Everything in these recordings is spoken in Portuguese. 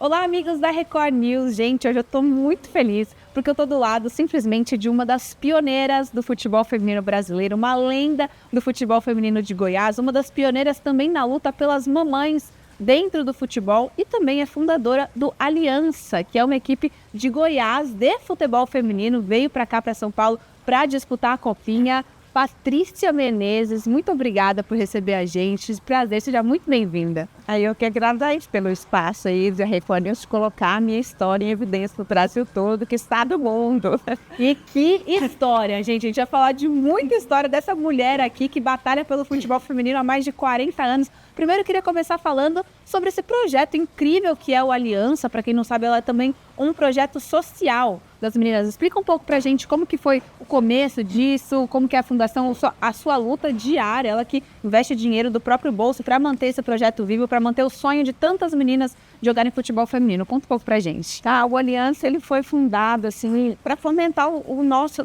Olá, amigos da Record News. Gente, hoje eu tô muito feliz porque eu tô do lado simplesmente de uma das pioneiras do futebol feminino brasileiro, uma lenda do futebol feminino de Goiás, uma das pioneiras também na luta pelas mamães dentro do futebol e também é fundadora do Aliança, que é uma equipe de Goiás de futebol feminino, veio para cá, para São Paulo, para disputar a Copinha. Patrícia Menezes, muito obrigada por receber a gente. Prazer, seja muito bem-vinda. Aí eu que agradeço pelo espaço aí de Record News colocar a minha história em evidência para o Brasil todo, que está do mundo. E que história, gente. A gente vai falar de muita história dessa mulher aqui que batalha pelo futebol feminino há mais de 40 anos. Primeiro eu queria começar falando sobre esse projeto incrível que é o Aliança. Para quem não sabe, ela é também um projeto social das meninas. Explica um pouco pra gente como que foi o começo disso, como que é a fundação, a sua luta diária, ela que investe dinheiro do próprio bolso para manter esse projeto vivo, para manter o sonho de tantas meninas jogarem futebol feminino. Conta um pouco pra gente. Tá, o Aliança ele foi fundado assim para fomentar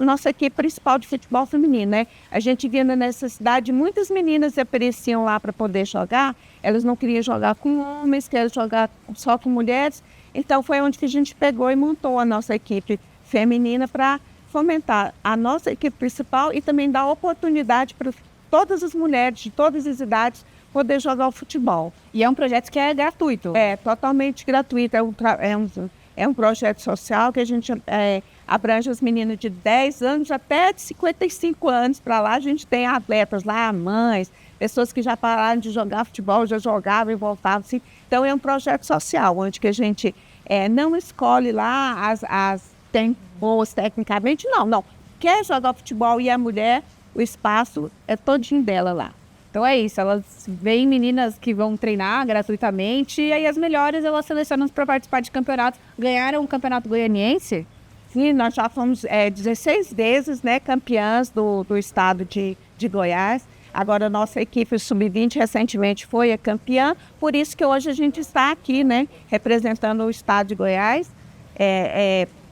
nossa equipe principal de futebol feminino, né? A gente via na necessidade, muitas meninas apareciam lá para poder jogar, elas não queriam jogar com homens, queriam jogar só com mulheres. Então foi onde que a gente pegou e montou a nossa equipe feminina para fomentar a nossa equipe principal e também dar oportunidade para todas as mulheres de todas as idades poder jogar o futebol. E é um projeto que é gratuito? É, totalmente gratuito. É um projeto social que a gente abrange os meninos de 10 anos até de 55 anos. Para lá a gente tem atletas lá, mães, pessoas que já pararam de jogar futebol, já jogavam e voltavam. Assim. Então é um projeto social, onde que a gente não escolhe lá tem boas tecnicamente, não. Quer jogar futebol e a mulher, o espaço é todinho dela lá. Então é isso, elas veem meninas que vão treinar gratuitamente e aí as melhores elas selecionam para participar de campeonatos. Ganharam o Campeonato Goianiense? Sim, nós já fomos 16 vezes campeãs do estado de Goiás. Agora a nossa equipe Sub-20 recentemente foi a campeã, por isso que hoje a gente está aqui, representando o estado de Goiás.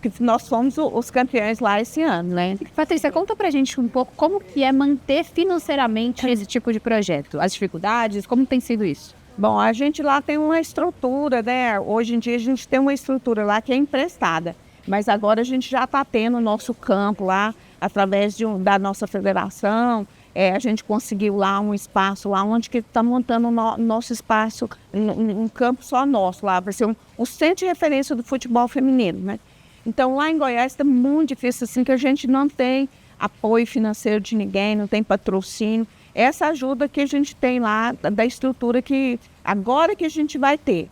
Que nós fomos os campeões lá esse ano, Patrícia, conta pra gente um pouco como que é manter financeiramente esse tipo de projeto, as dificuldades, como tem sido isso? Bom, a gente lá tem uma estrutura, Hoje em dia a gente tem uma estrutura lá que é emprestada, mas agora a gente já está tendo o nosso campo lá, através da nossa federação. A gente conseguiu lá um espaço lá onde que está montando o nosso espaço, um campo só nosso lá, vai ser um centro de referência do futebol feminino, Então, lá em Goiás está muito difícil, assim, que a gente não tem apoio financeiro de ninguém, não tem patrocínio. Essa ajuda que a gente tem lá, da estrutura que agora que a gente vai ter,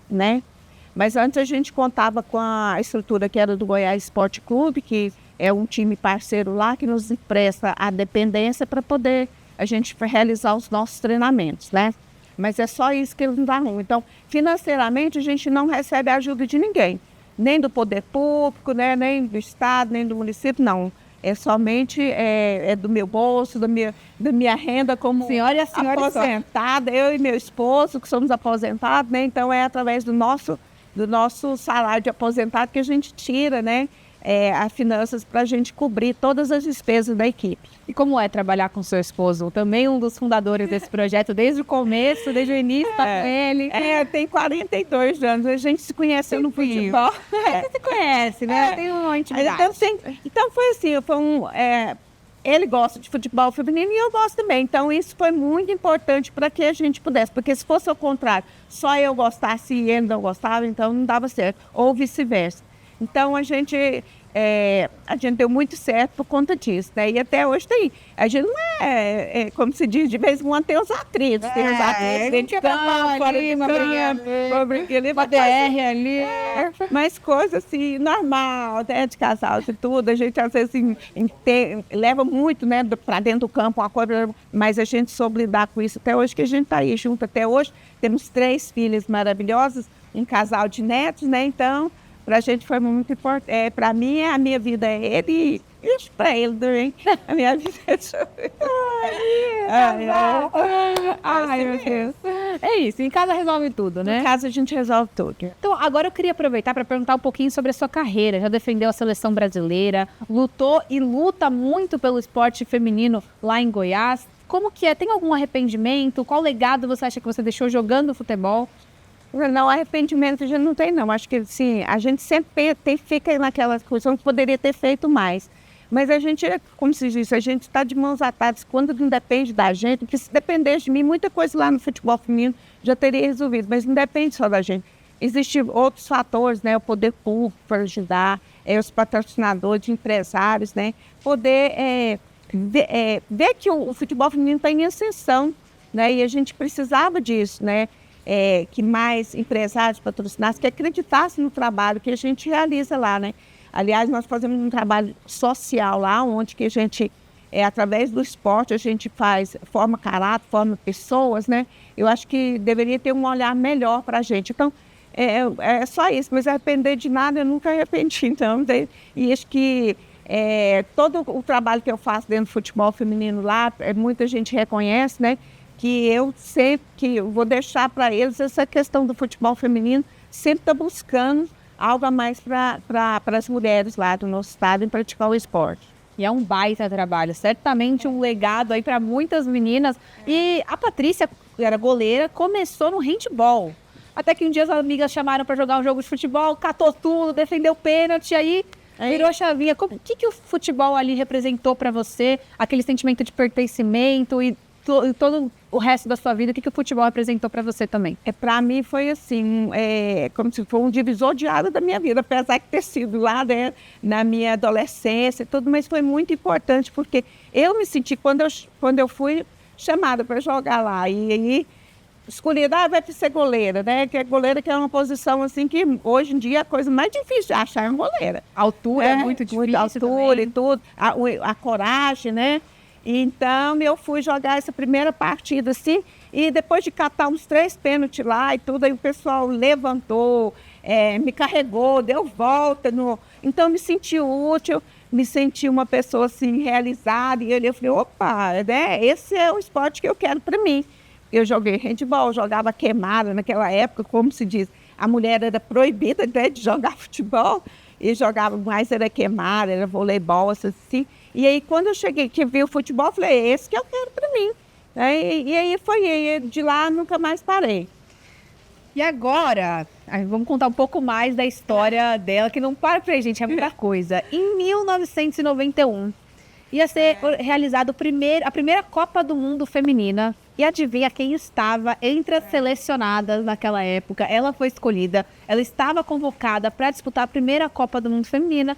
Mas antes a gente contava com a estrutura que era do Goiás Esporte Clube, que é um time parceiro lá, que nos empresta a dependência para poder a gente realizar os nossos treinamentos, Mas é só isso que eles nos arrumam. Então, financeiramente, a gente não recebe ajuda de ninguém. Nem do poder público, nem do estado, nem do município, não. É somente do meu bolso, da minha renda como senhora aposentada, eu e meu esposo, que somos aposentados, Então é através do nosso salário de aposentado que a gente tira, as finanças para a gente cobrir todas as despesas da equipe. E como é trabalhar com seu esposo? Também um dos fundadores desse projeto, desde o começo, desde o início, tá com ele. Tem 42 anos, a gente se conheceu no futebol. Você se conhece, Tem uma intimidade. Então foi assim, ele gosta de futebol feminino e eu gosto também. Então isso foi muito importante para que a gente pudesse, porque se fosse ao contrário, só eu gostasse e ele não gostava, então não dava certo, ou vice-versa. Então a gente deu muito certo por conta disso, E até hoje tem. A gente não como se diz, de vez em quando tem os atritos. Tem os atritos dentro de campo, fora de campo, uma DR ali. Mas coisa assim, normal, de casal, de tudo. A gente às vezes leva muito, para dentro do campo, uma coisa, mas a gente soube lidar com isso até hoje, que a gente está aí junto até hoje. Temos 3 filhas maravilhosas, um casal de netos, Então, para a gente foi muito importante. Para mim, a minha vida é ele e isso para ele também. A minha vida é Ai, meu Deus. É isso, em casa resolve tudo, Em casa a gente resolve tudo. Então, agora eu queria aproveitar para perguntar um pouquinho sobre a sua carreira. Já defendeu a seleção brasileira, lutou e luta muito pelo esporte feminino lá em Goiás. Como que é? Tem algum arrependimento? Qual legado você acha que você deixou jogando futebol? Não, arrependimento a gente não tem, não. Acho que, sim, a gente sempre fica naquela posição que poderia ter feito mais. Mas a gente, como se diz, a gente está de mãos atadas quando não depende da gente, porque se dependesse de mim, muita coisa lá no futebol feminino já teria resolvido, mas não depende só da gente. Existem outros fatores, né? O poder público para ajudar, os patrocinadores, empresários, né? Poder ver que o futebol feminino está em ascensão, né? E a gente precisava disso, né? Que mais empresários patrocinassem, que acreditassem no trabalho que a gente realiza lá, né? Aliás, nós fazemos um trabalho social lá, onde que a gente, através do esporte, a gente forma caráter, forma pessoas, né? Eu acho que deveria ter um olhar melhor para a gente. Então, é só isso, mas arrepender de nada, eu nunca arrependi, então. E acho que todo o trabalho que eu faço dentro do futebol feminino lá, muita gente reconhece, né? Que eu sempre vou deixar para eles essa questão do futebol feminino, sempre está buscando algo a mais para as mulheres lá do nosso estado em praticar o esporte. E é um baita trabalho, certamente um legado aí para muitas meninas. E a Patrícia, que era goleira, começou no handball. Até que um dia as amigas chamaram para jogar um jogo de futebol, catou tudo, defendeu o pênalti, aí virou a chavinha. O que o futebol ali representou para você? Aquele sentimento de pertencimento e todo o resto da sua vida, o que o futebol representou para você também? Para mim foi assim, como se fosse um divisor de água da minha vida, apesar de ter sido lá, né, na minha adolescência e tudo, mas foi muito importante porque eu me senti, quando eu fui chamada para jogar lá, e aí escolhida, vai ser goleira, né? Que é goleira, que é uma posição assim que hoje em dia é a coisa mais difícil de achar uma goleira. A altura é muito difícil. A altura e tudo, a coragem, né? Então, eu fui jogar essa primeira partida, assim, e depois de catar uns 3 pênaltis lá e tudo, aí o pessoal levantou, me carregou, deu volta. Então, eu me senti útil, me senti uma pessoa, assim, realizada. E eu falei, opa, né, esse é o esporte que eu quero para mim. Eu joguei handball, jogava queimada naquela época, como se diz, a mulher era proibida, né, de jogar futebol, e jogava mais, era queimada, era voleibol, assim. E aí, quando eu cheguei, que vi o futebol, eu falei, esse que eu quero para mim. E aí foi, de lá nunca mais parei. E agora, vamos contar um pouco mais da história dela, que não para pra gente, é muita coisa. Em 1991, ia ser realizada a primeira Copa do Mundo feminina. E adivinha quem estava entre as selecionadas naquela época? Ela foi escolhida, ela estava convocada para disputar a primeira Copa do Mundo feminina.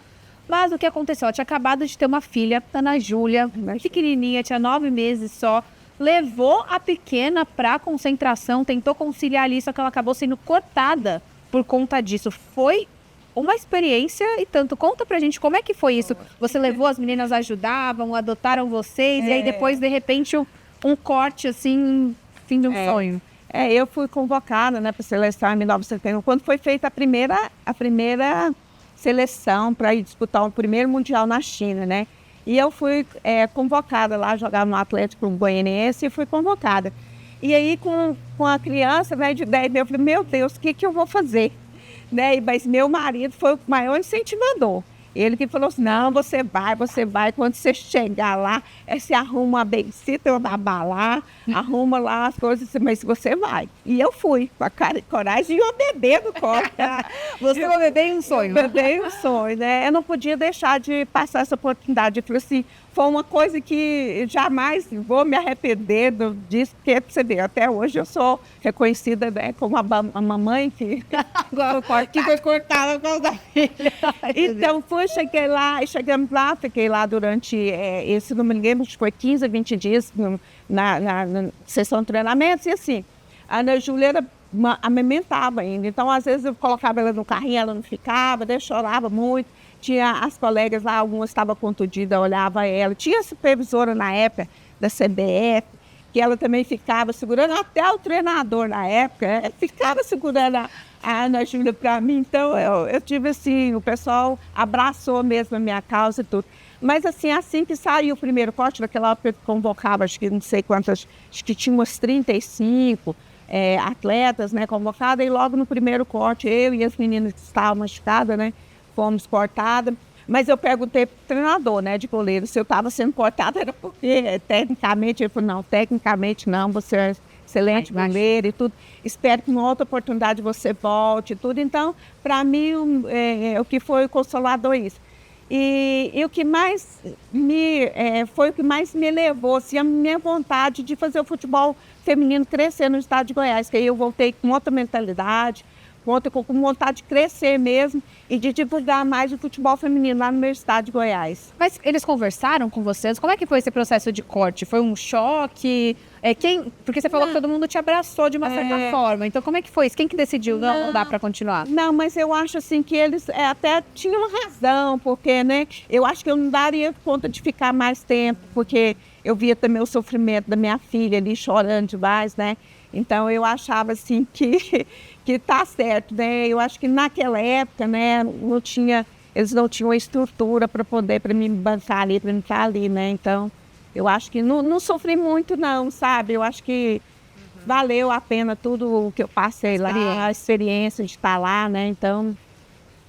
Mas o que aconteceu? Ela tinha acabado de ter uma filha, Ana Júlia, pequenininha, tinha 9 meses só. Levou a pequena para concentração, tentou conciliar ali, só que ela acabou sendo cortada por conta disso. Foi uma experiência e tanto. Conta pra gente como é que foi isso. Você levou, as meninas ajudavam, adotaram vocês, e aí depois, de repente, um corte, assim, fim de um sonho. Eu fui convocada, né, para a seleção em 1971, quando foi feita a primeira seleção para ir disputar o primeiro Mundial na China, né? E eu fui convocada lá, jogar no Atlético Goianiense, e fui convocada. E aí, com a criança, né, de 10 anos, eu falei, meu Deus, o que eu vou fazer? Né? Mas meu marido foi o maior incentivador. Ele que falou assim, não, você vai, quando você chegar lá, você arruma uma babysitter, uma babá, arruma lá as coisas, mas você vai. E eu fui, com a cara e coragem, e uma bebê no colo. Você uma bebê e um sonho. Bebê e um sonho, né? Eu não podia deixar de passar essa oportunidade. Eu falei assim, foi uma coisa que jamais vou me arrepender disso, porque você vê, até hoje eu sou reconhecida, né, como a mamãe que foi cortada por causa da filha. Então, cheguei lá, e chegamos lá, fiquei lá durante, esse não me lembro, foi 15, 20 dias na sessão de treinamentos, e assim, a Ana Júlia amamentava ainda, então às vezes eu colocava ela no carrinho, ela não ficava, daí chorava muito. Tinha as colegas lá, algumas estavam contundidas, olhava ela. Tinha a supervisora na época da CBF, que ela também ficava segurando, até o treinador na época, ficava segurando a Ana Júlia para mim. Então, eu tive assim, o pessoal abraçou mesmo a minha causa e tudo. Mas assim que saiu o primeiro corte, naquela época eu convocava, acho que não sei quantas, acho que tinha umas 35 atletas, né, convocadas, e logo no primeiro corte, eu e as meninas que estavam machucadas, né, fomos cortadas, mas eu perguntei para o treinador, né, de goleiro, se eu estava sendo cortada, era porque tecnicamente, ele falou, não, tecnicamente não, você excelente goleiro e tudo. Espero que em outra oportunidade você volte e tudo. Então, para mim, o que foi consolador isso. E o que mais foi o que mais me levou, assim, a minha vontade de fazer o futebol feminino crescer no estado de Goiás, que aí eu voltei com outra mentalidade, com vontade de crescer mesmo e de divulgar mais o futebol feminino lá no meu estado de Goiás. Mas eles conversaram com vocês? Como é que foi esse processo de corte? Foi um choque? Porque você falou que todo mundo te abraçou de uma certa forma. Então, como é que foi isso? Quem que decidiu não dá para continuar? Não, mas eu acho assim que eles até tinham razão, porque, né, eu acho que eu não daria conta de ficar mais tempo, porque eu via também o sofrimento da minha filha ali chorando demais, né? Então, eu achava assim que tá certo, né? Eu acho que naquela época, né, eles não tinham a estrutura para me bancar ali, para me estar ali, né? Então, eu acho que não sofri muito não, sabe? Eu acho que valeu a pena tudo o que eu passei lá, a experiência de estar lá, né? Então,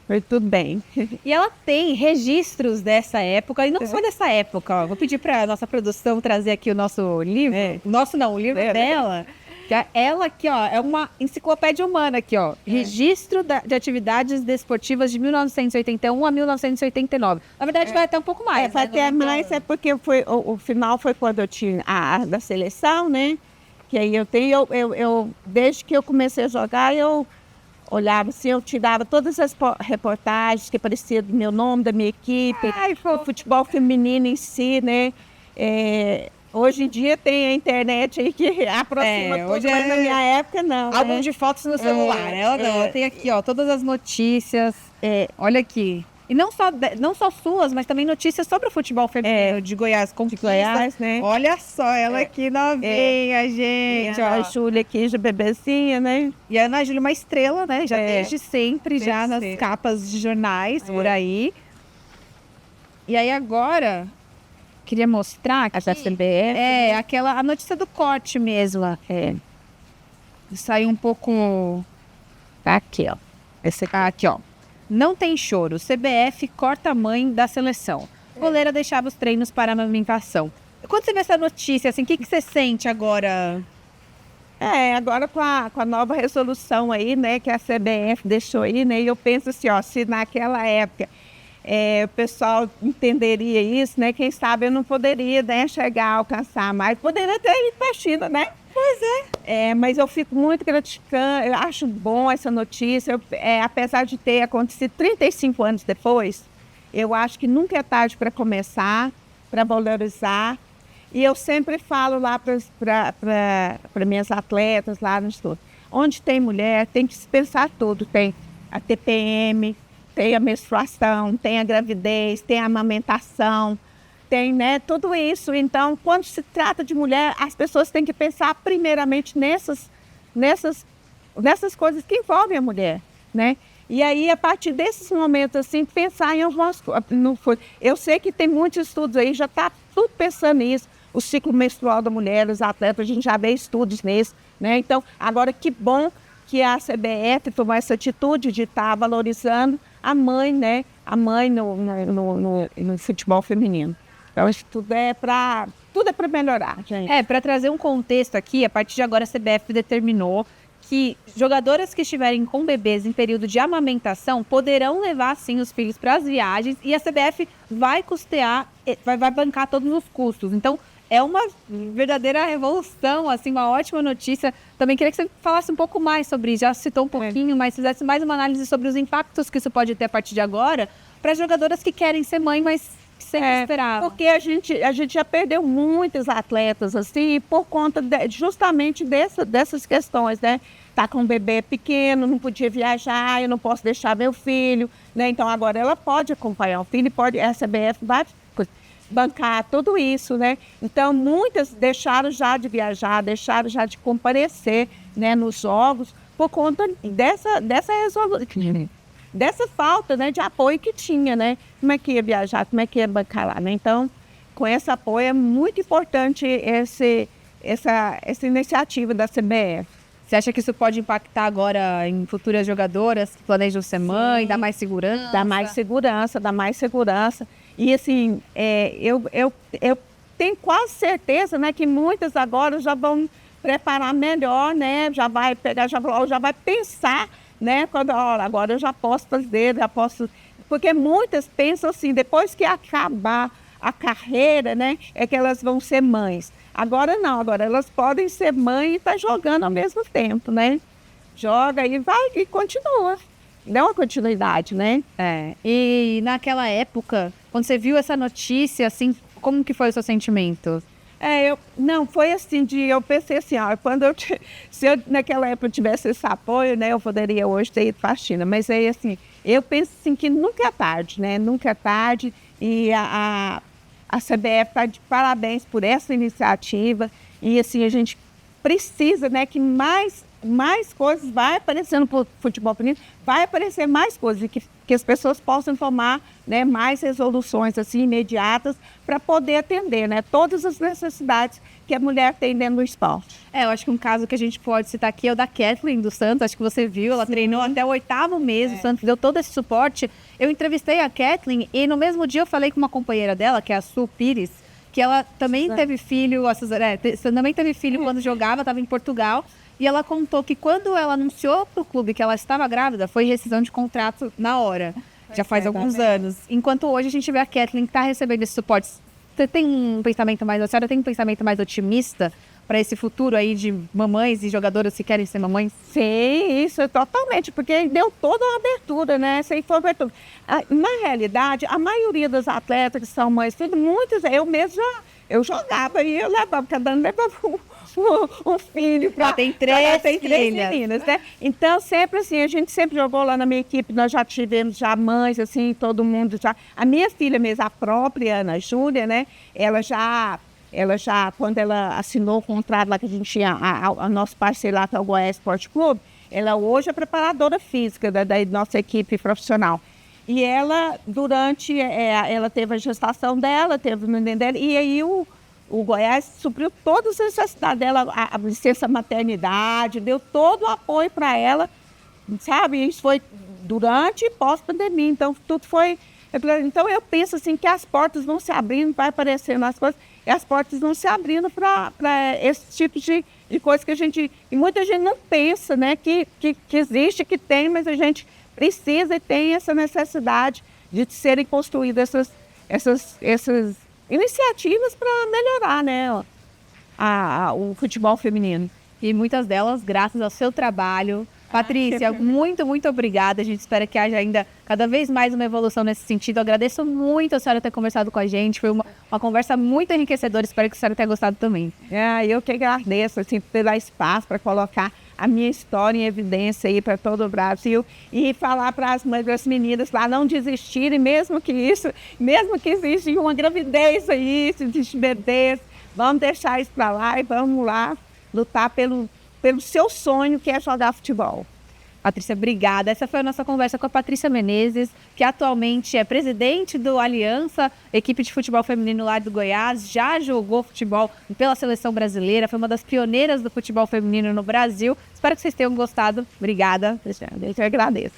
foi tudo bem. E ela tem registros dessa época, e não só dessa época. Ó. Vou pedir para a nossa produção trazer aqui o nosso livro. O livro dela. Que ela aqui, ó, é uma enciclopédia humana aqui, ó. Registro de atividades desportivas de 1981 a 1989. Na verdade, vai até um pouco mais. Vai até mais, porque o final foi quando eu tinha a da seleção, né? Que aí eu desde que eu comecei a jogar, eu olhava assim, eu tirava todas as reportagens que apareciam do meu nome, da minha equipe, do futebol feminino em si, né? Hoje em dia tem a internet aí que aproxima tudo, mas na minha época não. Álbum de fotos no celular. Ela tem aqui, ó, todas as notícias. Olha aqui. E não só suas, mas também notícias sobre o futebol feminino de Goiás. De Goiás, né? Olha só, ela aqui novinha, gente. A Júlia aqui, já bebezinha, né? E a Ana Júlia, uma estrela, né? Já desde sempre, já nas capas de jornais, por aí. E aí agora... Queria mostrar aqui. A CBF. A notícia do corte mesmo. Saiu um pouco... Tá aqui, ó. Esse aqui, ó. Não tem choro. CBF corta a mãe da seleção. Goleira deixava os treinos para a amamentação. Quando você vê essa notícia, assim, o que você sente agora? Agora com a nova resolução aí, né, que a CBF deixou aí, né, e eu penso assim, ó, se naquela época... o pessoal entenderia isso, né? Quem sabe eu não poderia, né, chegar a alcançar mais. Poderia ter ido para a China, né? Pois é. Mas eu fico muito gratificante, eu acho bom essa notícia. Apesar de ter acontecido 35 anos depois, eu acho que nunca é tarde para começar, para valorizar. E eu sempre falo lá para minhas atletas lá no estudo. Onde tem mulher, tem que se pensar tudo. Tem a TPM, tem a menstruação, tem a gravidez, tem a amamentação, tem, né, tudo isso. Então, quando se trata de mulher, as pessoas têm que pensar primeiramente nessas coisas que envolvem a mulher, né? E aí, a partir desses momentos, assim, pensar em algumas coisas. Eu sei que tem muitos estudos aí, já está tudo pensando nisso. O ciclo menstrual da mulher, os atletas, a gente já vê estudos nisso, né? Então, agora, que bom que a CBF tomou essa atitude de estar valorizando a mãe, né? A mãe no futebol feminino. Então, isso tudo é para melhorar, gente. Para trazer um contexto aqui, a partir de agora a CBF determinou que jogadoras que estiverem com bebês em período de amamentação poderão levar, sim, os filhos para as viagens e a CBF vai custear, vai bancar todos os custos. Então, é uma verdadeira revolução, assim, uma ótima notícia. Também queria que você falasse um pouco mais sobre isso. Já citou um pouquinho, mas fizesse mais uma análise sobre os impactos que isso pode ter a partir de agora para as jogadoras que querem ser mãe, mas sem esperar. Porque a gente já perdeu muitos atletas, assim, por conta justamente dessas questões, né? Tá com um bebê pequeno, não podia viajar, eu não posso deixar meu filho, né? Então, agora ela pode acompanhar o filho, a CBF vai bancar tudo isso, né? Então, muitas deixaram já de viajar, deixaram já de comparecer, né, nos jogos, por conta dessa resolução, dessa falta, né, de apoio que tinha, né? Como é que ia viajar, como é que ia bancar lá, né? Então, com esse apoio é muito importante essa iniciativa da CBF. Você acha que isso pode impactar agora em futuras jogadoras que planejam ser mãe, dar mais segurança? Dá mais segurança. E assim, eu tenho quase certeza, né, que muitas agora já vão preparar melhor, né? Já vai pegar, já vai pensar, né? Quando, olha, agora eu já posso fazer, já posso... Porque muitas pensam assim, depois que acabar a carreira, né? É que elas vão ser mães. Agora não, agora elas podem ser mãe e estar jogando ao mesmo tempo, né? Joga e vai e continua. Dá uma continuidade, né? E naquela época, quando você viu essa notícia, assim, como que foi o seu sentimento? Não, foi assim, eu pensei assim, ó, se eu naquela época tivesse esse apoio, né, eu poderia hoje ter ido para a China, mas aí assim, eu penso assim que nunca é tarde, né, nunca é tarde, e a CBF está de parabéns por essa iniciativa, e assim, a gente precisa, né, que mais coisas vai aparecendo para o futebol feminino, vai aparecer mais coisas, e que as pessoas possam tomar, né, mais resoluções assim, imediatas para poder atender, né, todas as necessidades que a mulher tem dentro do esporte. Eu acho que um caso que a gente pode citar aqui é o da Kathleen do Santos, acho que você viu, ela treinou até o 8º mês, o Santos deu todo esse suporte. Eu entrevistei a Kathleen e no mesmo dia eu falei com uma companheira dela, que é a Su Pires, que ela também teve filho, também teve filho quando jogava, estava em Portugal. E ela contou que quando ela anunciou para o clube que ela estava grávida, foi rescisão de contrato na hora. Já faz alguns anos. Enquanto hoje a gente vê a Kathleen que está recebendo esse suporte. Você tem um pensamento mais... A senhora tem um pensamento mais otimista para esse futuro aí de mamães e jogadoras que querem ser mamães? Sim, isso totalmente, porque deu toda uma abertura, né? Essa abertura. Na realidade, a maioria dos atletas que são mães, muitos, eu mesmo eu jogava e eu levava, cada ano levava um filho para... Tem três meninas, né? Então, sempre assim, a gente sempre jogou lá na minha equipe, nós já tivemos já mães, assim, todo mundo já... A minha filha mesmo, a própria Ana Júlia, né? Ela já, quando ela assinou o contrato lá que a gente tinha, a nosso parceiro lá, que é o Goiás Esporte Clube, ela hoje é preparadora física da nossa equipe profissional. E ela, ela teve a gestação dela, teve o neném dela, e aí o Goiás supriu todas as necessidades dela, a licença maternidade, deu todo o apoio para ela, sabe? Isso foi durante e pós-pandemia, então tudo foi... Então eu penso assim que as portas vão se abrindo, vai aparecendo as coisas, e as portas vão se abrindo para esse tipo de coisa que a gente... E muita gente não pensa, né? Que existe, que tem, mas a gente precisa e tem essa necessidade de serem construídas essas iniciativas para melhorar, né, o futebol feminino. E muitas delas graças ao seu trabalho. Patrícia, muito, muito obrigada. A gente espera que haja ainda cada vez mais uma evolução nesse sentido. Eu agradeço muito a senhora ter conversado com a gente. Foi uma conversa muito enriquecedora. Espero que a senhora tenha gostado também. Eu que agradeço, assim, por dar espaço para colocar a minha história em evidência aí para todo o Brasil e falar para as mães das meninas lá não desistirem, mesmo que existe uma gravidez aí, se existe bebês, vamos deixar isso para lá e vamos lá lutar pelo seu sonho, que é jogar futebol. Patrícia, obrigada. Essa foi a nossa conversa com a Patrícia Menezes, que atualmente é presidente do Aliança, equipe de futebol feminino lá do Goiás, já jogou futebol pela seleção brasileira, foi uma das pioneiras do futebol feminino no Brasil. Espero que vocês tenham gostado. Obrigada. Eu agradeço.